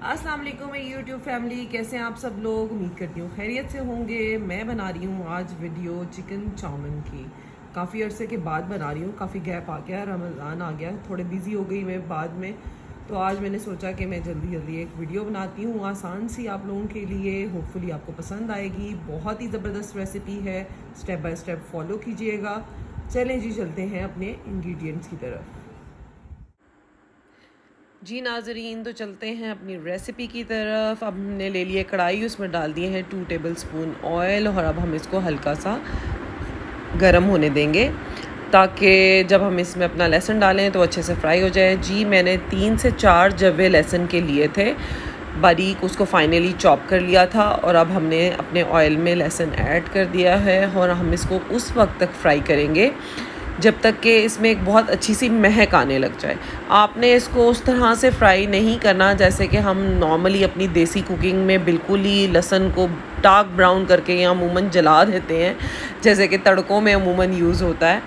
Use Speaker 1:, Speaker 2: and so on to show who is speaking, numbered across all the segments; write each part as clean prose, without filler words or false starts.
Speaker 1: अस्सलाम वालेकुम मेरी यूट्यूब फैमिली, कैसे हैं आप सब लोग। उम्मीद करती हूँ खैरियत से होंगे। मैं बना रही हूँ आज वीडियो चिकन चाउमीन की। काफ़ी अरसे के बाद बना रही हूँ, काफ़ी गैप आ गया, रमज़ान आ गया, थोड़े बिजी हो गई मैं बाद में। तो आज मैंने सोचा कि मैं जल्दी जल्दी एक वीडियो बनाती हूँ आसान सी आप लोगों के लिए। होपफुली आपको पसंद आएगी। बहुत ही ज़बरदस्त रेसिपी है, स्टेप बाय स्टेप फॉलो कीजिएगा। चलें जी, चलते हैं अपने इंग्रेडिएंट्स की तरफ। जी नाजरीन, तो चलते हैं अपनी रेसिपी की तरफ। अब हमने ले लिया कढ़ाई, उसमें डाल दिए हैं 2 टेबलस्पून ऑयल और अब हम इसको हल्का सा गर्म होने देंगे ताकि जब हम इसमें अपना लहसुन डालें तो अच्छे से फ्राई हो जाए। जी मैंने 3 से 4 जवे लहसुन के लिए थे, बारीक उसको फाइनली चॉप कर लिया था और अब हमने अपने ऑयल में लहसुन ऐड कर दिया है और हम इसको उस वक्त तक फ्राई करेंगे जब तक कि इसमें एक बहुत अच्छी सी महक आने लग जाए। आपने इसको उस तरह से फ्राई नहीं करना जैसे कि हम नॉर्मली अपनी देसी कुकिंग में बिल्कुल ही लहसुन को डार्क ब्राउन करके या अमूमन जला देते हैं, जैसे कि तड़कों में अमूमन यूज़ होता है।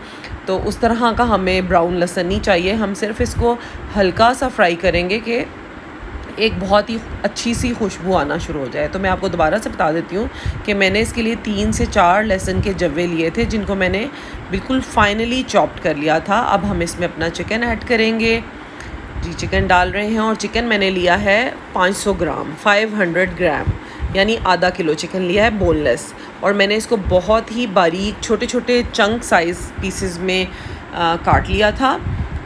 Speaker 1: तो उस तरह का हमें ब्राउन लहसुन नहीं चाहिए। हम सिर्फ इसको हल्का सा फ्राई करेंगे कि एक बहुत ही अच्छी सी खुशबू आना शुरू हो जाए। तो मैं आपको दोबारा से बता देती हूँ कि मैंने इसके लिए 3 से 4 लहसुन के जव्वे लिए थे जिनको मैंने बिल्कुल फाइनली चॉप्ड कर लिया था। अब हम इसमें अपना चिकन ऐड करेंगे। जी चिकन डाल रहे हैं और चिकन मैंने लिया है 500 ग्राम, 500 ग्राम, यानी आधा किलो चिकन लिया है बोनलेस। और मैंने इसको बहुत ही बारीक छोटे छोटे चंक साइज़ पीसेस में काट लिया था,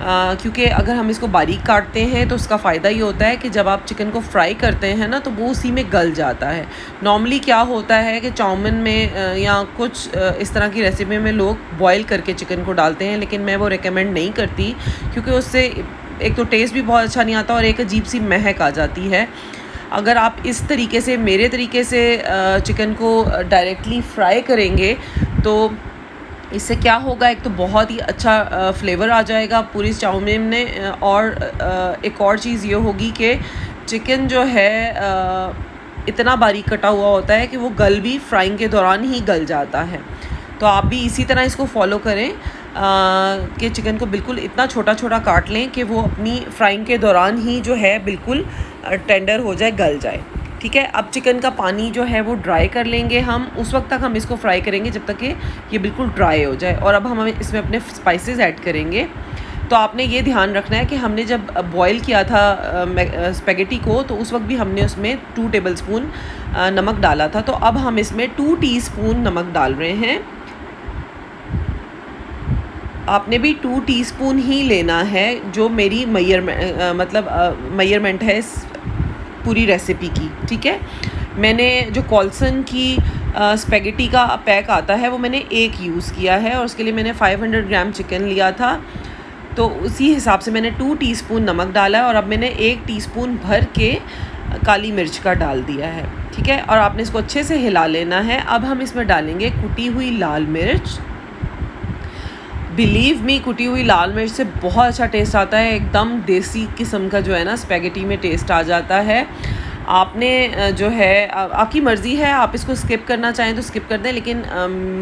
Speaker 1: क्योंकि अगर हम इसको बारीक काटते हैं तो उसका फ़ायदा ये होता है कि जब आप चिकन को फ्राई करते हैं ना तो वो उसी में गल जाता है। नॉर्मली क्या होता है कि चाउमीन में या कुछ इस तरह की रेसिपी में लोग बॉईल करके चिकन को डालते हैं, लेकिन मैं वो रिकमेंड नहीं करती क्योंकि उससे एक तो टेस्ट भी बहुत अच्छा नहीं आता और एक अजीब सी महक आ जाती है। अगर आप इस तरीके से मेरे तरीके से चिकन को डायरेक्टली फ्राई करेंगे तो इससे क्या होगा, एक तो बहुत ही अच्छा फ्लेवर आ जाएगा पूरी चाउमीन में, और एक और चीज़ ये होगी कि चिकन जो है इतना बारीक कटा हुआ होता है कि वो गल भी फ्राइंग के दौरान ही गल जाता है। तो आप भी इसी तरह इसको फॉलो करें कि चिकन को बिल्कुल इतना छोटा छोटा काट लें कि वो अपनी फ्राइंग के दौरान ही जो है बिल्कुल टेंडर हो जाए, गल जाए। ठीक है, अब चिकन का पानी जो है वो ड्राई कर लेंगे हम। उस वक्त तक हम इसको फ्राई करेंगे जब तक कि ये बिल्कुल ड्राई हो जाए। और अब हम इसमें अपने स्पाइसेस ऐड करेंगे। तो आपने ये ध्यान रखना है कि हमने जब बॉईल किया था स्पेगेटी को तो उस वक्त भी हमने उसमें 2 टेबलस्पून नमक डाला था। तो अब हम इसमें 2 टीस्पून नमक डाल रहे हैं। आपने भी 2 टीस्पून ही लेना है, जो मेरी मेजरमेंट है इस पूरी रेसिपी की। ठीक है, मैंने जो कॉल्सन की स्पेगेटी का पैक आता है वो मैंने एक यूज़ किया है और उसके लिए मैंने 500 ग्राम चिकन लिया था। तो उसी हिसाब से मैंने 2 टीस्पून नमक डाला है और अब मैंने 1 टीस्पून भर के काली मिर्च का डाल दिया है। ठीक है, और आपने इसको अच्छे से हिला लेना है। अब हम इसमें डालेंगे कुटी हुई लाल मिर्च। बिलीव मी, कुटी हुई लाल मिर्च से बहुत अच्छा टेस्ट आता है, एकदम देसी किस्म का जो है ना स्पेगेटी में टेस्ट आ जाता है। आपने जो है आपकी मर्ज़ी है, आप इसको स्किप करना चाहें तो स्किप कर दें, लेकिन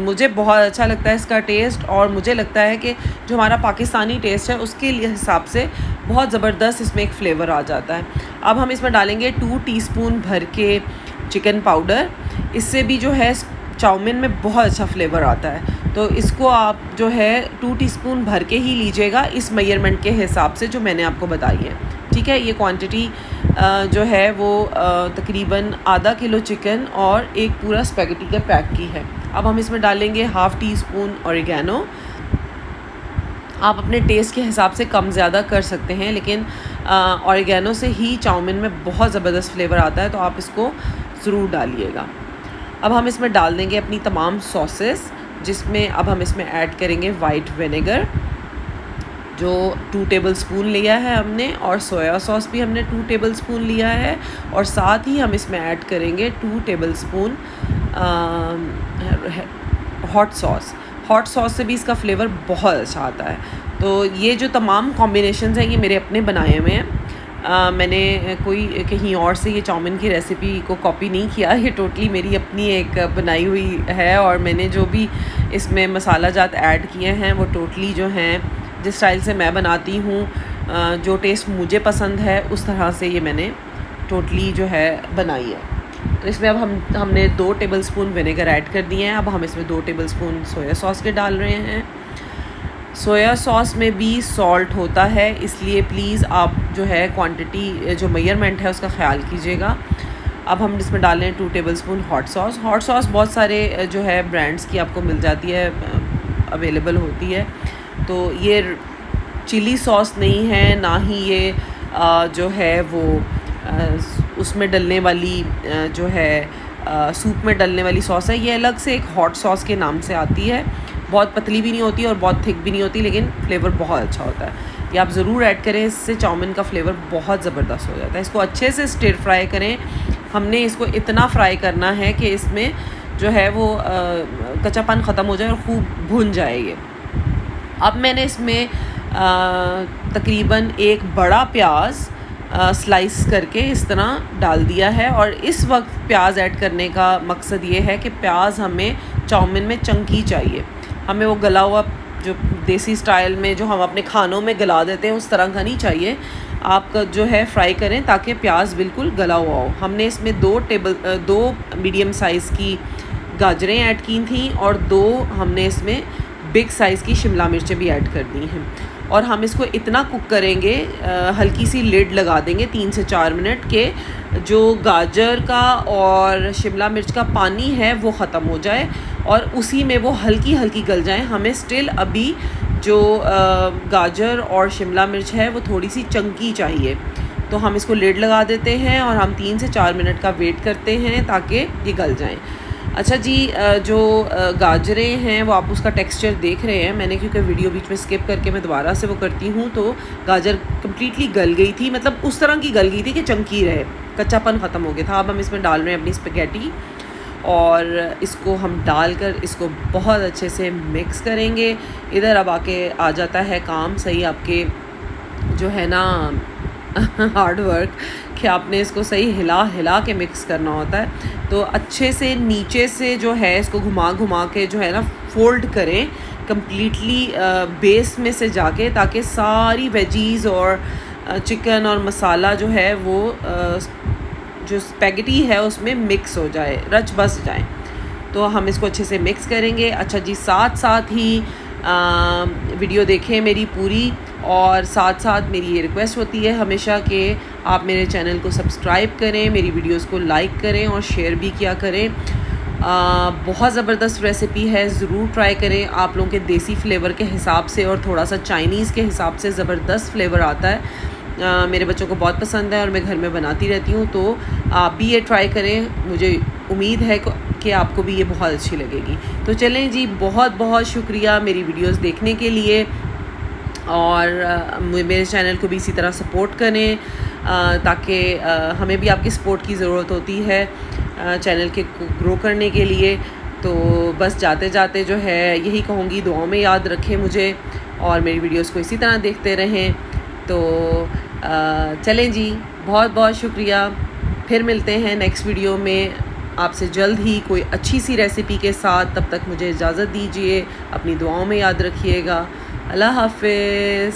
Speaker 1: मुझे बहुत अच्छा लगता है इसका टेस्ट और मुझे लगता है कि जो हमारा पाकिस्तानी टेस्ट है उसके हिसाब से बहुत ज़बरदस्त इसमें एक फ़्लेवर आ जाता है। अब हम इसमें डालेंगे 2 टीस्पून भर के चिकन पाउडर। इससे भी जो है चाउमीन में बहुत अच्छा फ्लेवर आता है। तो इसको आप जो है 2 टीस्पून भर के ही लीजिएगा इस मेजरमेंट के हिसाब से जो मैंने आपको बताई है। ठीक है, ये क्वांटिटी जो है वो तकरीबन आधा किलो चिकन और एक पूरा स्पेगेटी के पैक की है। अब हम इसमें डालेंगे 1/2 टीस्पून ऑरिगेनो। आप अपने टेस्ट के हिसाब से कम ज़्यादा कर सकते हैं, लेकिन ऑरिगेनो से ही चाउमीन में बहुत ज़बरदस्त फ्लेवर आता है, तो आप इसको ज़रूर डालिएगा। अब हम इसमें डाल देंगे अपनी तमाम सॉसेस, जिसमें अब हम इसमें ऐड करेंगे वाइट विनेगर जो 2 टेबलस्पून लिया है हमने, और सोया सॉस भी हमने 2 टेबलस्पून लिया है, और साथ ही हम इसमें ऐड करेंगे 2 tablespoon hot sauce. Hot sauce से भी इसका फ्लेवर बहुत अच्छा आता है। तो ये जो तमाम कॉम्बिनेशंस हैं ये मेरे अपने बनाए हुए हैं। मैंने कोई कहीं और से ये चाउमीन की रेसिपी को कॉपी नहीं किया, ये टोटली मेरी अपनी एक बनाई हुई है। और मैंने जो भी इसमें मसाला जात ऐड किए हैं वो टोटली जो हैं जिस स्टाइल से मैं बनाती हूँ, जो टेस्ट मुझे पसंद है उस तरह से ये मैंने टोटली जो है बनाई है। तो इसमें अब हमने 2 टेबलस्पून विनेगर ऐड कर दिए हैं। अब हम इसमें 2 टेबलस्पून सोया सॉस के डाल रहे हैं। सोया सॉस में भी सॉल्ट होता है, इसलिए प्लीज़ आप जो है क्वांटिटी जो मेजरमेंट है उसका ख़्याल कीजिएगा। अब हम इसमें डाल रहे हैं 2 tablespoon hot sauce. Hot sauce बहुत सारे जो है ब्रांड्स की आपको मिल जाती है, अवेलेबल होती है। तो ये चिली सॉस नहीं है, ना ही ये जो है वो उसमें डलने वाली जो है सूप में डलने वाली सॉस है। ये अलग से एक हॉट सॉस के नाम से आती है। बहुत पतली भी नहीं होती और बहुत थिक भी नहीं होती, लेकिन फ्लेवर बहुत अच्छा होता है। ये आप ज़रूर ऐड करें, इससे चाउमीन का फ्लेवर बहुत ज़बरदस्त हो जाता है। इसको अच्छे से स्टिर फ्राई करें। हमने इसको इतना फ्राई करना है कि इसमें जो है वो कच्चापन ख़त्म हो जाए और खूब भुन जाए ये। अब मैंने इसमें तकरीबन एक बड़ा प्याज स्लाइस करके इस तरह डाल दिया है। और इस वक्त प्याज ऐड करने का मकसद ये है कि प्याज हमें चाउमीन में चंकी चाहिए। हमें वो गला हुआ जो देसी स्टाइल में जो हम अपने खानों में गला देते हैं उस तरह का नहीं चाहिए। आप जो है फ्राई करें ताकि प्याज बिल्कुल गला हुआ हो। हमने इसमें 2 मीडियम साइज़ की गाजरें ऐड की थी और 2 हमने इसमें बिग साइज़ की शिमला मिर्चें भी ऐड कर दी हैं। और हम इसको इतना कुक करेंगे, हल्की सी लिड लगा देंगे 3 से 4 मिनट के जो गाजर का और शिमला मिर्च का पानी है वो ख़त्म हो जाए और उसी में वो हल्की हल्की गल जाएं। हमें स्टिल अभी जो गाजर और शिमला मिर्च है वो थोड़ी सी चंकी चाहिए। तो हम इसको लिड लगा देते हैं और हम 3 से 4 मिनट का वेट करते हैं ताकि ये गल जाएं। अच्छा जी, जो गाजरें हैं वो आप उसका टेक्सचर देख रहे हैं। मैंने क्योंकि वीडियो बीच में स्किप करके मैं दोबारा से वो करती हूँ, तो गाजर कम्प्लीटली गल गई थी, मतलब उस तरह की गल गई थी कि चंकी रहे, कच्चापन ख़त्म हो गया था। अब हम इसमें डाल रहे हैं अपनी स्पैगेटी और इसको हम डालकर इसको बहुत अच्छे से मिक्स करेंगे। इधर अब आके आ जाता है काम सही आपके जो है ना हार्ड वर्क कि आपने इसको सही हिला हिला के मिक्स करना होता है। तो अच्छे से नीचे से जो है इसको घुमा घुमा के जो है ना फोल्ड करें कम्प्लीटली बेस में से जाके, ताकि सारी वेजीज़ और चिकन और मसाला जो है वो जो स्पैगेटी है उसमें मिक्स हो जाए, रच बस जाए। तो हम इसको अच्छे से मिक्स करेंगे। अच्छा जी, साथ साथ ही वीडियो देखें मेरी पूरी, और साथ साथ मेरी ये रिक्वेस्ट होती है हमेशा कि आप मेरे चैनल को सब्सक्राइब करें, मेरी वीडियोस को लाइक करें और शेयर भी किया करें। बहुत ज़बरदस्त रेसिपी है, ज़रूर ट्राई करें। आप लोगों के देसी फ्लेवर के हिसाब से और थोड़ा सा चाइनीज़ के हिसाब से ज़बरदस्त फ्लेवर आता है। मेरे बच्चों को बहुत पसंद है और मैं घर में बनाती रहती हूँ, तो आप भी ये ट्राई करें। मुझे उम्मीद है कि आपको भी ये बहुत अच्छी लगेगी। तो चलें जी, बहुत बहुत शुक्रिया मेरी वीडियोस देखने के लिए, और मेरे चैनल को भी इसी तरह सपोर्ट करें ताकि हमें भी आपकी सपोर्ट की ज़रूरत होती है चैनल के ग्रो करने के लिए। तो बस जाते जाते जो है यही कहूँगी, दुआओं में याद रखें मुझे और मेरी वीडियोस को इसी तरह देखते रहें। तो चलें जी, बहुत बहुत शुक्रिया। फिर मिलते हैं नेक्स्ट वीडियो में आपसे जल्द ही कोई अच्छी सी रेसिपी के साथ। तब तक मुझे इजाज़त दीजिए, अपनी दुआओं में याद रखिएगा। अल्लाह हाफ़िज़।